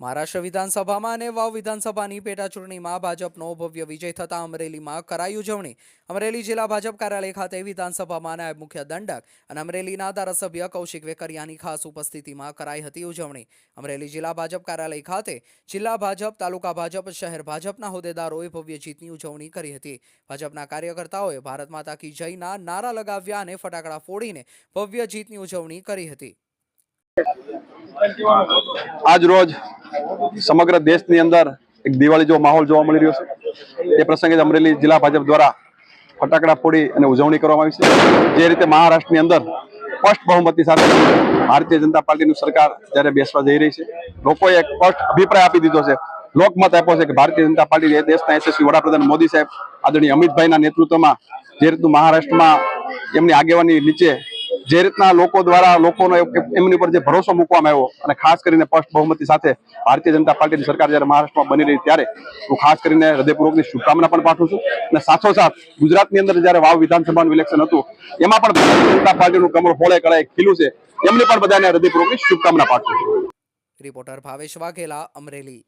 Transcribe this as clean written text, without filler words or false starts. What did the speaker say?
મહારાષ્ટ્ર વિધાનસભામાં અને વાવ વિધાનસભાની પેટા ચૂંટણીમાં ભાજપનો ભવ્ય વિજય થતા અમરેલીમાં કરાઈ ઉજવણી। અમરેલી જિલ્લા ભાજપ કાર્યાલય ખાતે વિધાનસભામાં નાયબ મુખ્ય દંડક અને અમરેલીના ધારાસભ્ય કૌશિક વેકરિયાની ખાસ ઉપસ્થિતિમાં કરાઈ હતી ઉજવણી। અમરેલી જિલ્લા ભાજપ કાર્યાલય ખાતે જિલ્લા ભાજપ, તાલુકા ભાજપ, શહેર ભાજપના હોદ્દેદારોએ ભવ્ય જીતની ઉજવણી કરી હતી। ભાજપના કાર્યકર્તાઓએ ભારત માતા કી જયના નારા લગાવ્યા અને ફટાકડા ફોડીને ભવ્ય જીતની ઉજવણી કરી હતી। आज रोज समग्र देश ની અંદર એક દિવાળી જેવો માહોલ જોવા મળી રહ્યો છે। એ પ્રસંગે અમરેલી જિલ્લા ભાજપ દ્વારા ફટાકડા ફોડી અને ઉજવણી કરવામાં આવી છે। જે રીતે મહારાષ્ટ્રની અંદર સ્પષ્ટ બહુમતી સાથે ભારતીય જનતા પાર્ટીની સરકાર જ્યારે બેસવા જઈ રહી છે, લોકોએ એક સ્પષ્ટ અભિપ્રાય આપી દીધો છે, લોકમત આપ્યો છે કે ભારતીય જનતા પાર્ટી એ દેશના યશસ્વી વડાપ્રધાન મોદી સાહેબ આદરણીય અમિતભાઈના નેતૃત્વમાં જે રીતનું મહારાષ્ટ્રમાં એમની આગેવાની નીચે જે રીતના લોકો દ્વારા લોકોનો એમની ઉપર જે ભરોસો મૂકવામાં આવ્યો અને ખાસ કરીને સ્પષ્ટ બહુમતી સાથે ભારતીય જનતા પાર્ટીની સરકાર જ્યારે મહારાષ્ટ્રમાં બની રહી ત્યારે હું ખાસ કરીને હૃદયપૂર્વકની શુભકામના પણ પાઠવું છું। અને સાથોસાથ ગુજરાતની અંદર જ્યારે વાવ વિધાનસભાનું ઇલેક્શન હતું એમાં પણ ભારતીય જનતા પાર્ટીનું કમળ હોળે કળાએ ખીલ્યું છે, એમની પણ બધાને હૃદયપૂર્વકની શુભકામના પાઠવું છું। રિપોર્ટર ભાવેશ વાઘેલા, અમરેલી।